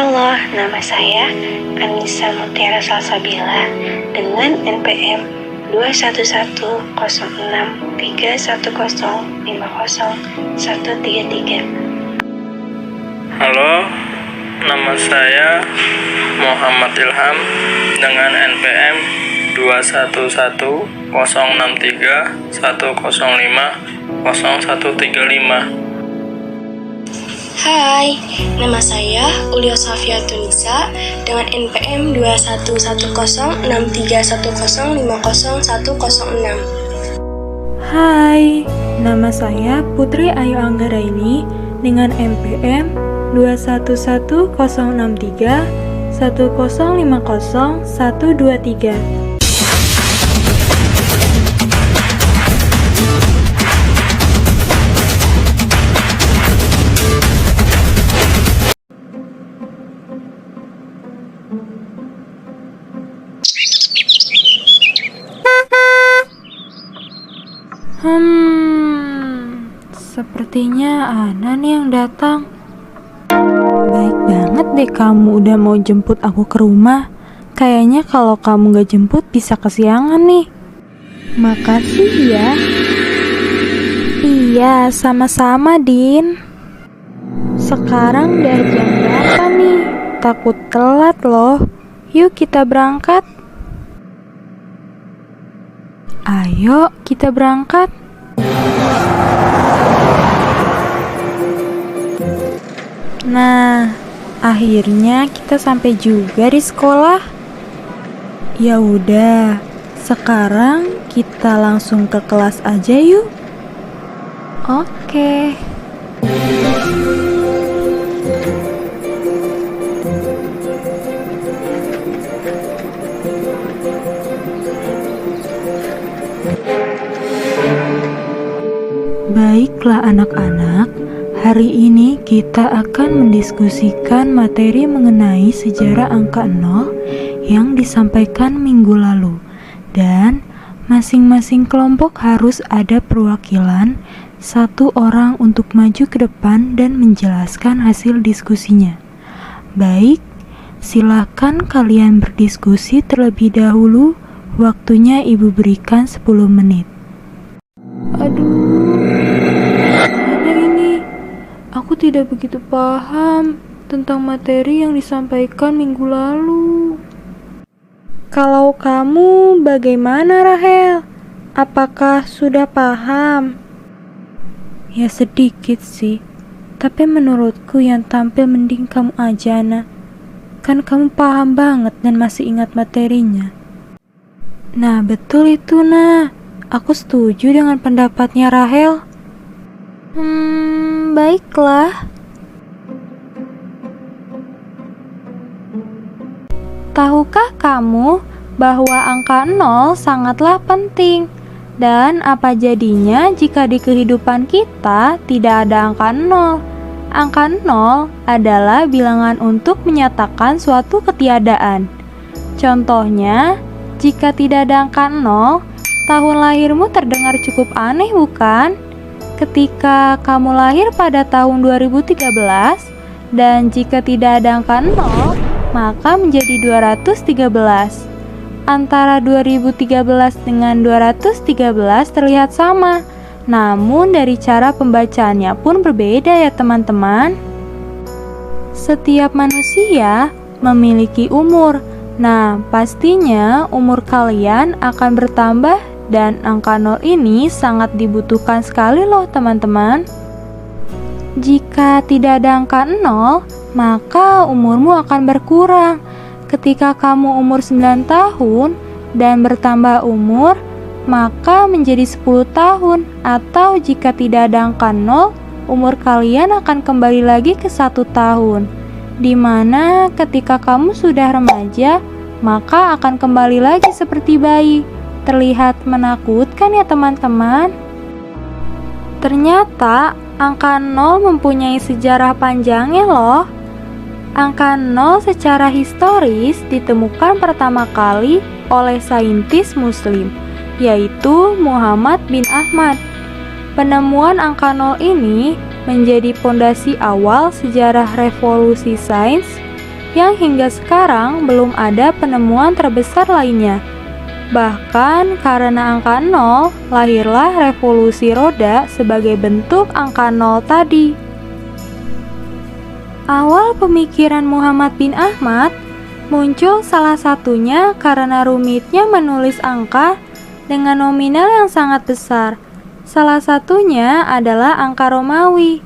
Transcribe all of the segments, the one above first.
Halo, nama saya Anissa Mutiara Salsabila dengan NPM 2110631050133. Halo, nama saya Muhammad Ilham dengan NPM 2110631050135. Hai, nama saya Ulio Safia Tunisa dengan NPM 2110631050106. Hai, nama saya Putri Ayu Anggaraini dengan NPM 2110310500123. Sepertinya Ana nih yang datang. Baik banget deh kamu udah mau jemput aku ke rumah. Kayaknya kalau kamu gak jemput bisa kesiangan nih. Makasih ya. Iya, sama-sama Din. Sekarang udah jam berapa nih? Takut telat loh. Yuk kita berangkat. Ayo kita berangkat. Nah, akhirnya kita sampai juga di sekolah. Ya udah, sekarang kita langsung ke kelas aja yuk. Oke. Baiklah anak-anak, hari ini kita akan mendiskusikan materi mengenai sejarah angka 0 yang disampaikan minggu lalu. Dan masing-masing kelompok harus ada perwakilan satu orang untuk maju ke depan dan menjelaskan hasil diskusinya. Baik, silakan kalian berdiskusi terlebih dahulu. Waktunya Ibu berikan 10 menit. Aduh, gimana ini? Aku tidak begitu paham tentang materi yang disampaikan minggu lalu. Kalau kamu bagaimana, Rahel? Apakah sudah paham? Ya sedikit sih, tapi menurutku yang tampil mending kamu aja, Nak. Kan kamu paham banget dan masih ingat materinya. Nah, betul itu, Nak. Aku setuju dengan pendapatnya Rahel. Baiklah. Tahukah kamu bahwa angka 0 sangatlah penting? Dan apa jadinya jika di kehidupan kita tidak ada angka 0? Angka 0 adalah bilangan untuk menyatakan suatu ketiadaan. Contohnya, jika tidak ada angka 0, tahun lahirmu terdengar cukup aneh bukan? Ketika kamu lahir pada tahun 2013 dan jika tidak ada angka 0, maka menjadi 213. Antara 2013 dengan 213 terlihat sama, namun dari cara pembacaannya pun berbeda ya teman-teman. Setiap manusia memiliki umur. Nah, pastinya umur kalian akan bertambah dan angka 0 ini sangat dibutuhkan sekali loh teman-teman. Jika tidak ada angka 0, maka umurmu akan berkurang. Ketika kamu umur 9 tahun dan bertambah umur, maka menjadi 10 tahun. Atau jika tidak ada angka 0, umur kalian akan kembali lagi ke 1 tahun. Dimana ketika kamu sudah remaja, maka akan kembali lagi seperti bayi. Terlihat menakutkan ya teman-teman. Ternyata angka 0 mempunyai sejarah panjangnya loh. Angka 0 secara historis ditemukan pertama kali oleh saintis muslim, yaitu Muhammad bin Ahmad. Penemuan angka 0 ini menjadi pondasi awal sejarah revolusi sains yang hingga sekarang belum ada penemuan terbesar lainnya. Bahkan karena angka 0, lahirlah revolusi roda sebagai bentuk angka 0 tadi. Awal pemikiran Muhammad bin Ahmad muncul salah satunya karena rumitnya menulis angka dengan nominal yang sangat besar. Salah satunya adalah angka Romawi.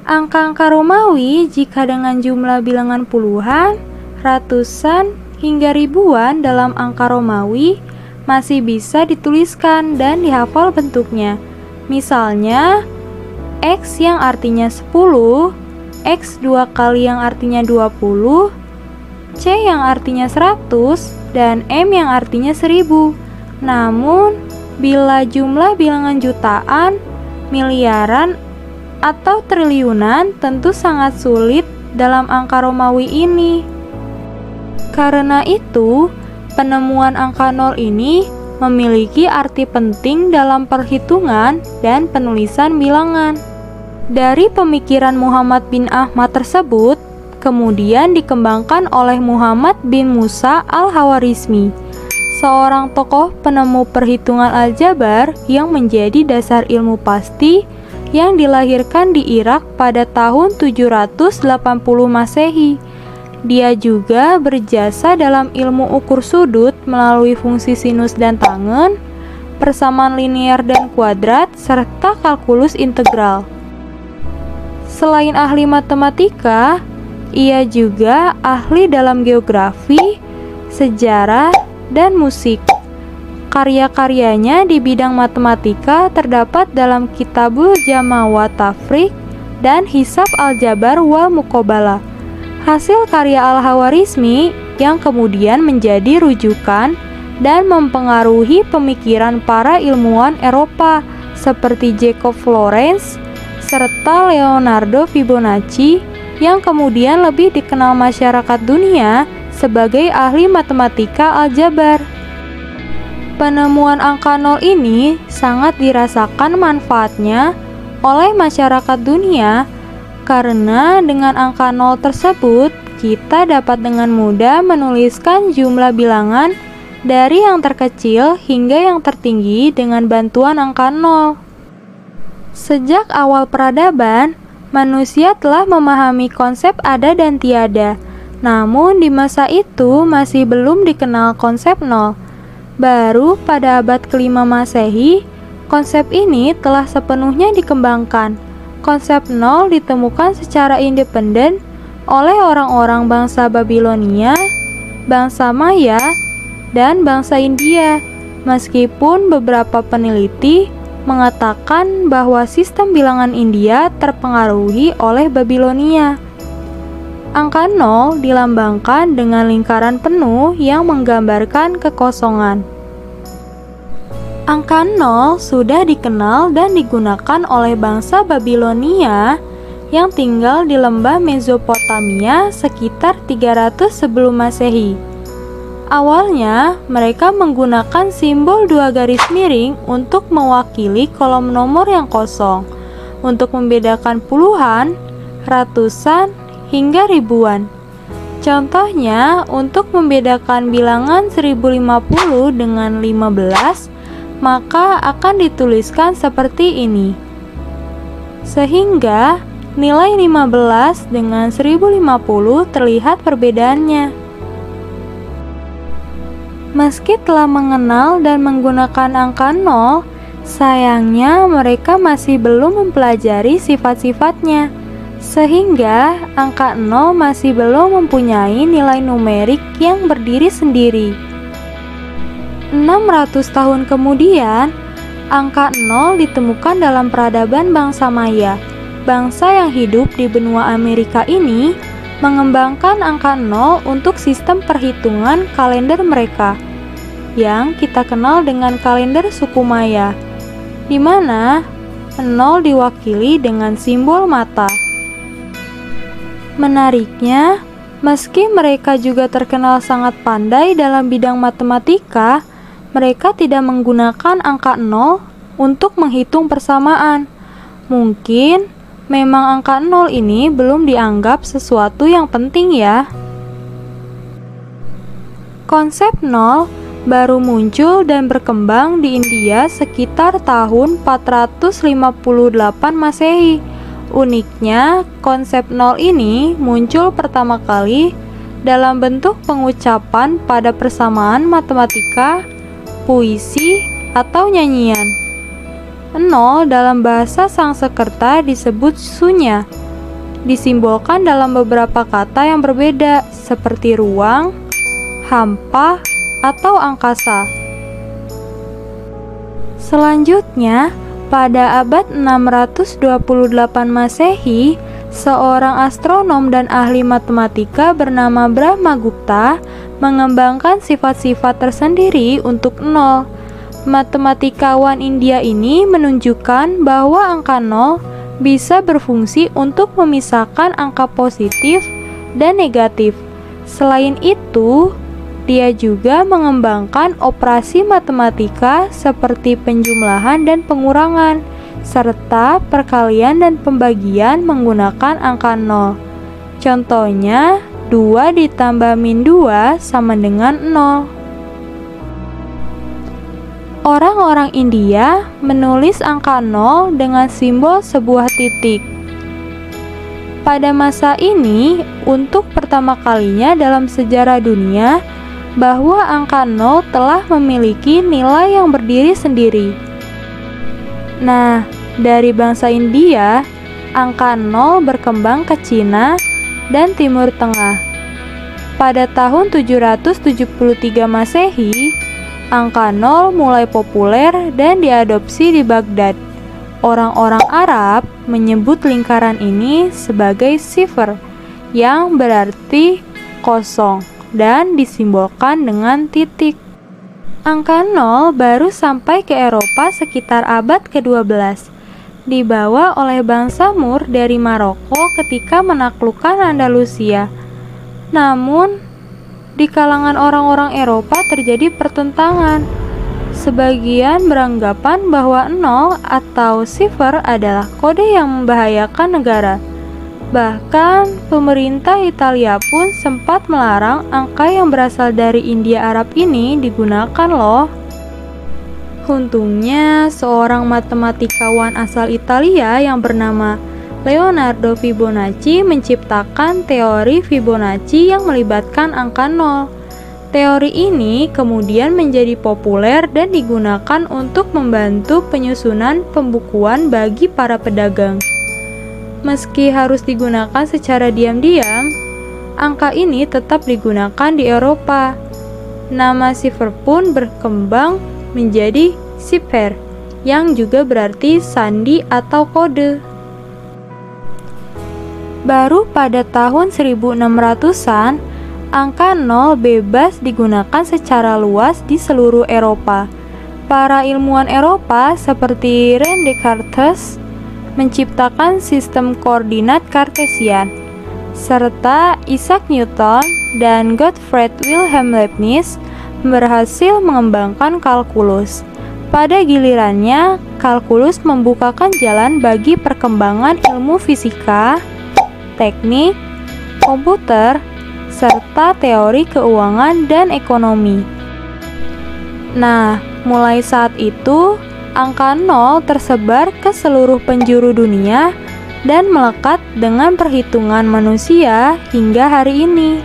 Angka-angka Romawi jika dengan jumlah bilangan puluhan, ratusan, hingga ribuan dalam angka Romawi masih bisa dituliskan dan dihafal bentuknya. Misalnya, X yang artinya 10, X 2 kali yang artinya 20, C yang artinya 100, dan M yang artinya 1000. Namun, bila jumlah bilangan jutaan, miliaran, atau triliunan tentu sangat sulit dalam angka Romawi ini. Karena itu, penemuan angka 0 ini memiliki arti penting dalam perhitungan dan penulisan bilangan. Dari pemikiran Muhammad bin Ahmad tersebut, kemudian dikembangkan oleh Muhammad bin Musa al-Khawarizmi, seorang tokoh penemu perhitungan aljabar yang menjadi dasar ilmu pasti yang dilahirkan di Irak pada tahun 780 Masehi. Dia juga berjasa dalam ilmu ukur sudut melalui fungsi sinus dan tangen, persamaan linear dan kuadrat, serta kalkulus integral. Selain ahli matematika, ia juga ahli dalam geografi, sejarah, dan musik. Karya-karyanya di bidang matematika terdapat dalam Kitabul Jama' wa Tafriq dan Hisab al-Jabar wal Muqabalah. Hasil karya al-Khawarizmi yang kemudian menjadi rujukan dan mempengaruhi pemikiran para ilmuwan Eropa seperti Jacob Florence serta Leonardo Fibonacci yang kemudian lebih dikenal masyarakat dunia sebagai ahli matematika aljabar. Penemuan angka 0 ini sangat dirasakan manfaatnya oleh masyarakat dunia karena dengan angka 0 tersebut kita dapat dengan mudah menuliskan jumlah bilangan dari yang terkecil hingga yang tertinggi dengan bantuan angka 0. Sejak awal peradaban, manusia telah memahami konsep ada dan tiada. Namun di masa itu masih belum dikenal konsep 0. Baru pada abad ke-5 Masehi, konsep ini telah sepenuhnya dikembangkan. Konsep 0 ditemukan secara independen oleh orang-orang bangsa Babilonia, bangsa Maya, dan bangsa India. Meskipun beberapa peneliti mengatakan bahwa sistem bilangan India terpengaruhi oleh Babilonia. Angka 0 dilambangkan dengan lingkaran penuh yang menggambarkan kekosongan. Angka 0 sudah dikenal dan digunakan oleh bangsa Babilonia yang tinggal di lembah Mesopotamia sekitar 300 sebelum Masehi. Awalnya, mereka menggunakan simbol 2 garis miring untuk mewakili kolom nomor yang kosong, untuk membedakan puluhan, ratusan, hingga ribuan. Contohnya, untuk membedakan bilangan 1050 dengan 15, maka akan dituliskan seperti ini. Sehingga nilai 15 dengan 1050 terlihat perbedaannya. Meski telah mengenal dan menggunakan angka 0, sayangnya mereka masih belum mempelajari sifat-sifatnya. Sehingga angka 0 masih belum mempunyai nilai numerik yang berdiri sendiri. 600 tahun kemudian, angka 0 ditemukan dalam peradaban bangsa Maya. Bangsa yang hidup di benua Amerika ini mengembangkan angka 0 untuk sistem perhitungan kalender mereka, yang kita kenal dengan kalender suku Maya, di mana 0 diwakili dengan simbol mata. Menariknya, meski mereka juga terkenal sangat pandai dalam bidang matematika, mereka tidak menggunakan angka 0 untuk menghitung persamaan. Mungkin memang angka 0 ini belum dianggap sesuatu yang penting ya. Konsep nol baru muncul dan berkembang di India sekitar tahun 458 Masehi. Uniknya, konsep nol ini muncul pertama kali dalam bentuk pengucapan pada persamaan matematika, puisi, atau nyanyian. Nol dalam bahasa Sanskerta disebut sunya, disimbolkan dalam beberapa kata yang berbeda seperti ruang, hampa, atau angkasa. Selanjutnya, pada abad 628 Masehi, seorang astronom dan ahli matematika bernama Brahmagupta mengembangkan sifat-sifat tersendiri untuk nol. Matematikawan India ini menunjukkan bahwa angka nol bisa berfungsi untuk memisahkan angka positif dan negatif. Selain itu, dia juga mengembangkan operasi matematika seperti penjumlahan dan pengurangan, serta perkalian dan pembagian menggunakan angka nol. Contohnya, 2 ditambah min 2 sama dengan 0. Orang-orang India menulis angka 0 dengan simbol sebuah titik. Pada masa ini, untuk pertama kalinya dalam sejarah dunia, bahwa angka 0 telah memiliki nilai yang berdiri sendiri. Nah, dari bangsa India, angka 0 berkembang ke Cina dan Timur Tengah. Pada tahun 773 Masehi, angka 0 mulai populer dan diadopsi di Baghdad. Orang-orang Arab menyebut lingkaran ini sebagai sifr, yang berarti kosong dan disimbolkan dengan titik. Angka 0 baru sampai ke Eropa sekitar abad ke-12, dibawa oleh bangsa Moor dari Maroko ketika menaklukkan Andalusia. Namun, di kalangan orang-orang Eropa terjadi pertentangan. Sebagian beranggapan bahwa 0 atau sifr adalah kode yang membahayakan negara. Bahkan, pemerintah Italia pun sempat melarang angka yang berasal dari India Arab ini digunakan loh. Untungnya, seorang matematikawan asal Italia yang bernama Leonardo Fibonacci menciptakan teori Fibonacci yang melibatkan angka 0. Teori ini kemudian menjadi populer dan digunakan untuk membantu penyusunan pembukuan bagi para pedagang. Meski harus digunakan secara diam-diam, angka ini tetap digunakan di Eropa. Nama sifr pun berkembang menjadi siper, yang juga berarti sandi atau kode. Baru pada tahun 1600-an, angka 0 bebas digunakan secara luas di seluruh Eropa. Para ilmuwan Eropa seperti René Descartes menciptakan sistem koordinat Kartesian, serta Isaac Newton dan Gottfried Wilhelm Leibniz berhasil mengembangkan kalkulus. Pada gilirannya, kalkulus membukakan jalan bagi perkembangan ilmu fisika, teknik, komputer, serta teori keuangan dan ekonomi. Nah, mulai saat itu, angka 0 tersebar ke seluruh penjuru dunia dan melekat dengan perhitungan manusia hingga hari ini.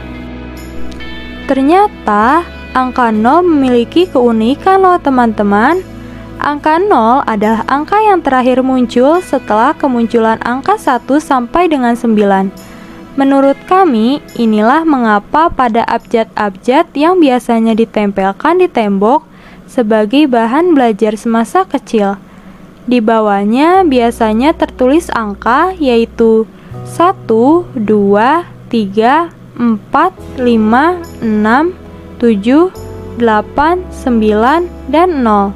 Ternyata, angka 0 memiliki keunikan loh teman-teman. Angka 0 adalah angka yang terakhir muncul setelah kemunculan angka 1 sampai dengan 9. Menurut kami, inilah mengapa pada abjad-abjad yang biasanya ditempelkan di tembok sebagai bahan belajar semasa kecil, di bawahnya biasanya tertulis angka yaitu 1, 2, 3, 4, 5, 6, 7, 8, 9, dan 0.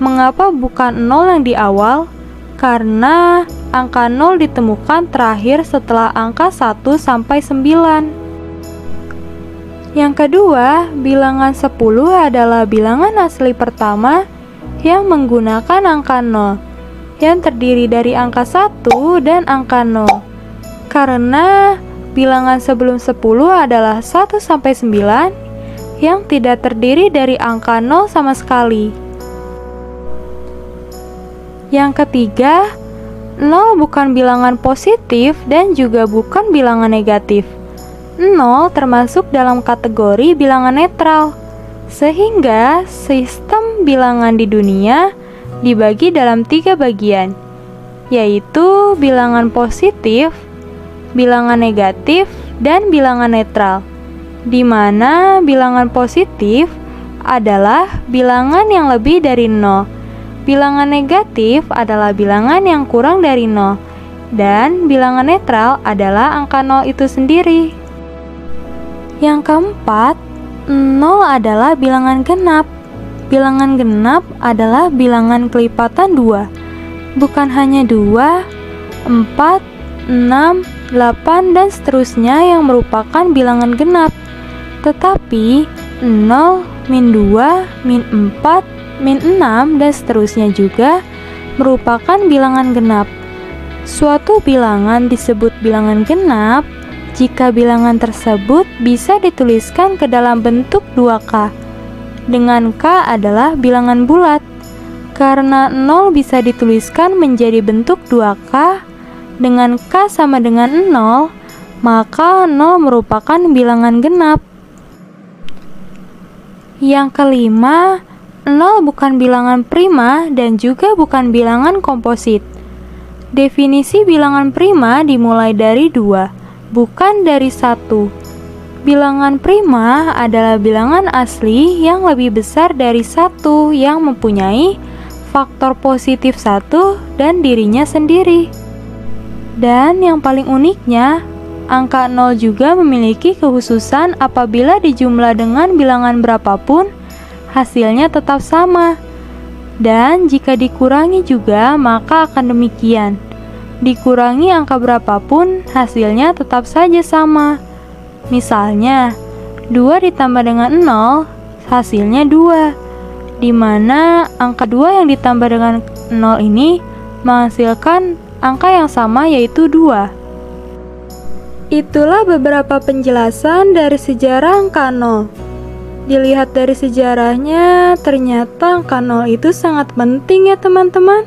Mengapa bukan 0 yang di awal? Karena angka 0 ditemukan terakhir setelah angka 1 sampai 9. Yang kedua, bilangan 10 adalah bilangan asli pertama yang menggunakan angka 0, yang terdiri dari angka 1 dan angka 0. Karena bilangan sebelum 10 adalah 1 sampai 9, yang tidak terdiri dari angka 0 sama sekali. Yang ketiga, 0 bukan bilangan positif dan juga bukan bilangan negatif. 0 termasuk dalam kategori bilangan netral, sehingga sistem bilangan di dunia dibagi dalam 3 bagian, yaitu bilangan positif, bilangan negatif, dan bilangan netral, di mana bilangan positif adalah bilangan yang lebih dari 0. Bilangan negatif adalah bilangan yang kurang dari 0, dan bilangan netral adalah angka 0 itu sendiri. Yang keempat, 0 adalah bilangan genap. Bilangan genap adalah bilangan kelipatan 2. Bukan hanya 2, 4, 6, 8, dan seterusnya yang merupakan bilangan genap, tetapi 0, min 2, min 4, min 6, dan seterusnya juga merupakan bilangan genap. Suatu bilangan disebut bilangan genap jika bilangan tersebut bisa dituliskan ke dalam bentuk 2K, dengan K adalah bilangan bulat. Karena 0 bisa dituliskan menjadi bentuk 2K dengan K sama dengan 0, maka 0 merupakan bilangan genap. Yang kelima, 0 bukan bilangan prima dan juga bukan bilangan komposit. Definisi bilangan prima dimulai dari 2, bukan dari 1. Bilangan prima adalah bilangan asli yang lebih besar dari 1 yang mempunyai faktor positif 1 dan dirinya sendiri. Dan yang paling uniknya, angka 0 juga memiliki kekhususan apabila dijumlah dengan bilangan berapapun, hasilnya tetap sama. Dan jika dikurangi juga, maka akan demikian. Dikurangi angka berapapun, hasilnya tetap saja sama. Misalnya, 2 ditambah dengan 0, hasilnya 2. Di mana angka 2 yang ditambah dengan 0 ini menghasilkan angka yang sama, yaitu 2. Itulah beberapa penjelasan dari sejarah angka 0. Dilihat dari sejarahnya, ternyata angka 0 itu sangat penting ya teman-teman.